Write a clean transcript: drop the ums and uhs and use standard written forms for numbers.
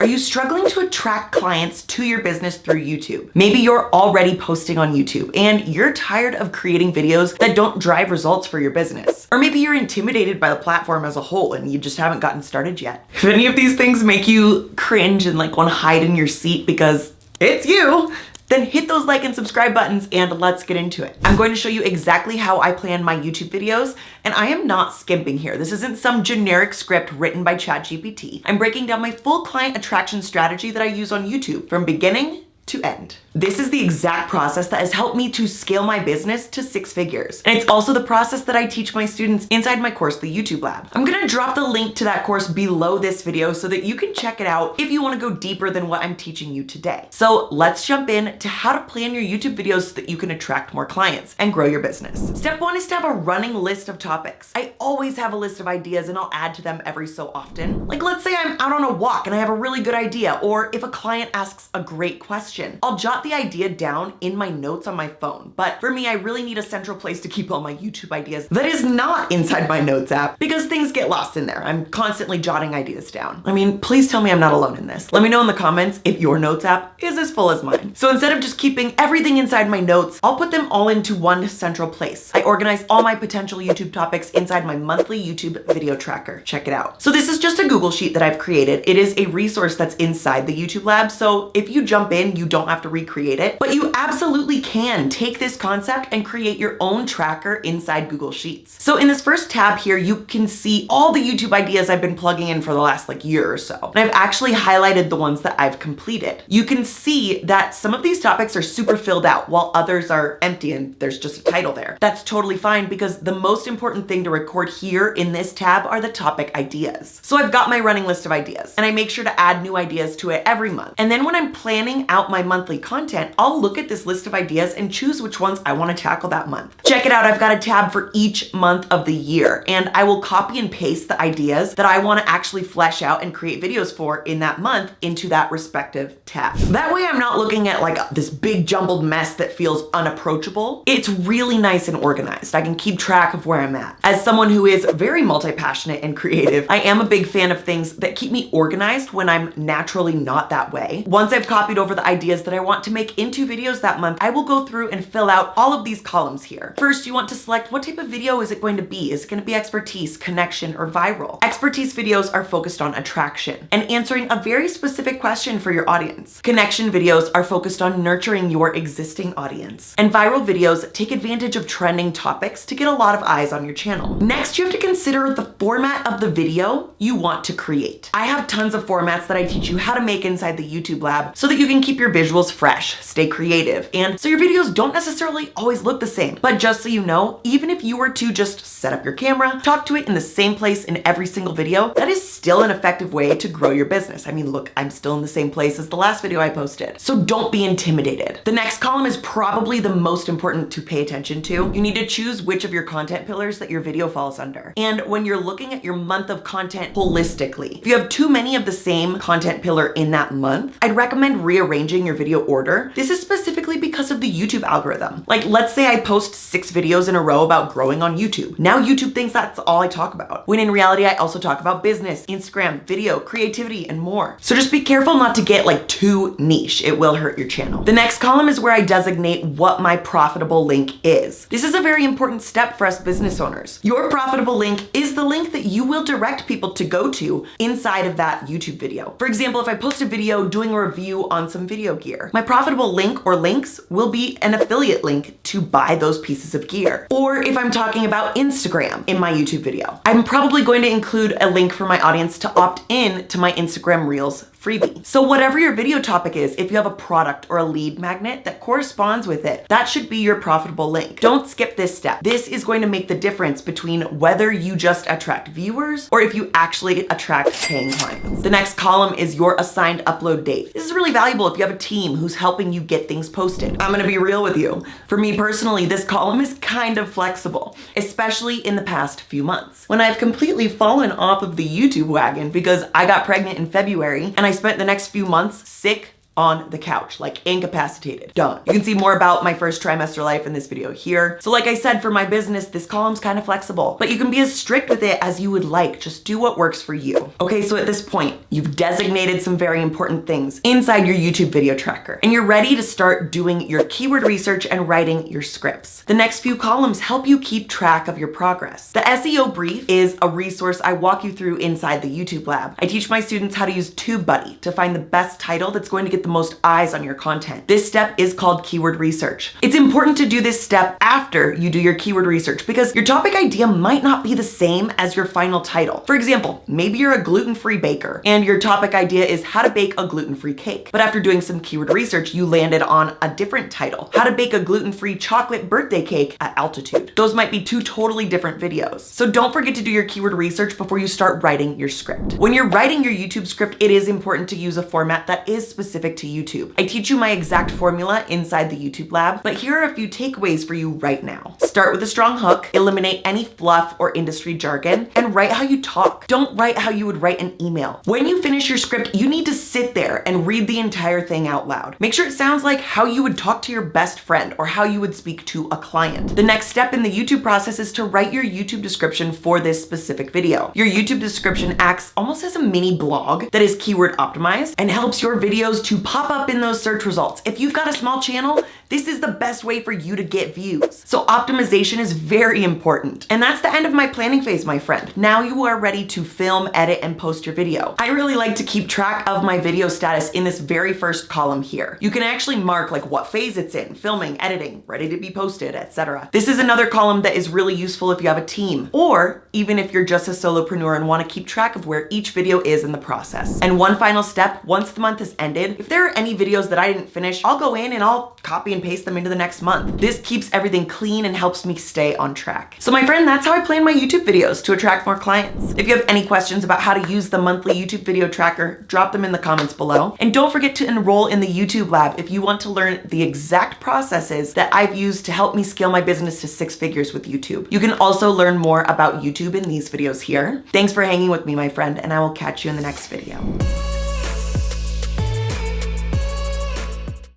Are you struggling to attract clients to your business through YouTube? Maybe you're already posting on YouTube and you're tired of creating videos that don't drive results for your business. Or maybe you're intimidated by the platform as a whole and you just haven't gotten started yet. If any of these things make you cringe and like want to hide in your seat because it's you, then hit those like and subscribe buttons and let's get into it. I'm going to show you exactly how I plan my YouTube videos, and I am not skimping here. This isn't some generic script written by ChatGPT. I'm breaking down my full client attraction strategy that I use on YouTube from beginning to end. This is the exact process that has helped me to scale my business to 6 figures. And it's also the process that I teach my students inside my course, the YouTube Lab. I'm gonna drop the link to that course below this video so that you can check it out if you wanna go deeper than what I'm teaching you today. So let's jump in to how to plan your YouTube videos so that you can attract more clients and grow your business. Step 1 is to have a running list of topics. I always have a list of ideas and I'll add to them every so often. Like let's say I'm out on a walk and I have a really good idea, or if a client asks a great question, I'll jot the idea down in my notes on my phone. But for me, I really need a central place to keep all my YouTube ideas that is not inside my notes app because things get lost in there. I'm constantly jotting ideas down. I mean, please tell me I'm not alone in this. Let me know in the comments if your notes app is as full as mine. So instead of just keeping everything inside my notes, I'll put them all into one central place. I organize all my potential YouTube topics inside my monthly YouTube video tracker. Check it out. So this is just a Google Sheet that I've created. It is a resource that's inside the YouTube Lab. So if you jump in, you don't have to recreate it, but you absolutely can take this concept and create your own tracker inside Google Sheets. So in this first tab here, you can see all the YouTube ideas I've been plugging in for the last year or so. And I've actually highlighted the ones that I've completed. You can see that some of these topics are super filled out while others are empty and there's just a title there. That's totally fine because the most important thing to record here in this tab are the topic ideas. So I've got my running list of ideas and I make sure to add new ideas to it every month. And then when I'm planning out my monthly content, I'll look at this list of ideas and choose which ones I want to tackle that month. Check it out, I've got a tab for each month of the year, and I will copy and paste the ideas that I want to actually flesh out and create videos for in that month into that respective tab. That way I'm not looking at this big jumbled mess that feels unapproachable. It's really nice and organized. I can keep track of where I'm at. As someone who is very multi-passionate and creative, I am a big fan of things that keep me organized when I'm naturally not that way. Once I've copied over the ideas that I want to make into videos that month, I will go through and fill out all of these columns here. First, you want to select what type of video is it going to be. Is it going to be expertise, connection, or viral? Expertise videos are focused on attraction and answering a very specific question for your audience. Connection videos are focused on nurturing your existing audience. And viral videos take advantage of trending topics to get a lot of eyes on your channel. Next, you have to consider the format of the video you want to create. I have tons of formats that I teach you how to make inside the YouTube Lab so that you can keep your visuals fresh, stay creative, and so your videos don't necessarily always look the same. But just so you know, even if you were to just set up your camera, talk to it in the same place in every single video, that is still an effective way to grow your business. I mean, look, I'm still in the same place as the last video I posted. So don't be intimidated. The next column is probably the most important to pay attention to. You need to choose which of your content pillars that your video falls under. And when you're looking at your month of content holistically, if you have too many of the same content pillar in that month, I'd recommend rearranging your video order. This is specifically because of the YouTube algorithm. Like, let's say I post 6 videos in a row about growing on YouTube. Now YouTube thinks that's all I talk about, when in reality, I also talk about business, Instagram, video, creativity, and more. So just be careful not to get too niche. It will hurt your channel. The next column is where I designate what my profitable link is. This is a very important step for us business owners. Your profitable link is the link that you will direct people to go to inside of that YouTube video. For example, if I post a video doing a review on some video gear, my profitable link or links will be an affiliate link to buy those pieces of gear. Or if I'm talking about Instagram in my YouTube video, I'm probably going to include a link for my audience to opt in to my Instagram Reels freebie. So whatever your video topic is, if you have a product or a lead magnet that corresponds with it, that should be your profitable link. Don't skip this step. This is going to make the difference between whether you just attract viewers or if you actually attract paying clients. The next column is your assigned upload date. This is really valuable if you have a team who's helping you get things posted. I'm gonna be real with you. For me personally, this column is kind of flexible, especially in the past few months, when I've completely fallen off of the YouTube wagon because I got pregnant in February and I spent the next few months sick, on the couch, like incapacitated. Done. You can see more about my first trimester life in this video here. So like I said, for my business, this column's kind of flexible, but you can be as strict with it as you would like. Just do what works for you. Okay, so at this point, you've designated some very important things inside your YouTube video tracker, and you're ready to start doing your keyword research and writing your scripts. The next few columns help you keep track of your progress. The SEO brief is a resource I walk you through inside the YouTube lab. I teach my students how to use TubeBuddy to find the best title that's going to get the most eyes on your content. This step is called keyword research. It's important to do this step after you do your keyword research because your topic idea might not be the same as your final title. For example, maybe you're a gluten-free baker and your topic idea is how to bake a gluten-free cake. But after doing some keyword research, you landed on a different title, how to bake a gluten-free chocolate birthday cake at altitude. Those might be two totally different videos. So don't forget to do your keyword research before you start writing your script. When you're writing your YouTube script, it is important to use a format that is specific to YouTube. I teach you my exact formula inside the YouTube lab, but here are a few takeaways for you right now. Start with a strong hook, eliminate any fluff or industry jargon, and write how you talk. Don't write how you would write an email. When you finish your script, you need to sit there and read the entire thing out loud. Make sure it sounds like how you would talk to your best friend or how you would speak to a client. The next step in the YouTube process is to write your YouTube description for this specific video. Your YouTube description acts almost as a mini blog that is keyword optimized and helps your videos to pop up in those search results. If you've got a small channel, this is the best way for you to get views. So optimization is very important. And that's the end of my planning phase, my friend. Now you are ready to film, edit, and post your video. I really like to keep track of my video status in this very first column here. You can actually mark like what phase it's in, filming, editing, ready to be posted, etc. This is another column that is really useful if you have a team, or even if you're just a solopreneur and want to keep track of where each video is in the process. And one final step, once the month has ended, if there are any videos that I didn't finish, I'll go in and I'll copy and paste them into the next month. This keeps everything clean and helps me stay on track. So my friend, that's how I plan my YouTube videos to attract more clients. If you have any questions about how to use the monthly YouTube video tracker, drop them in the comments below. And don't forget to enroll in the YouTube lab if you want to learn the exact processes that I've used to help me scale my business to 6 figures with YouTube. You can also learn more about YouTube in these videos here. Thanks for hanging with me, my friend, and I will catch you in the next video.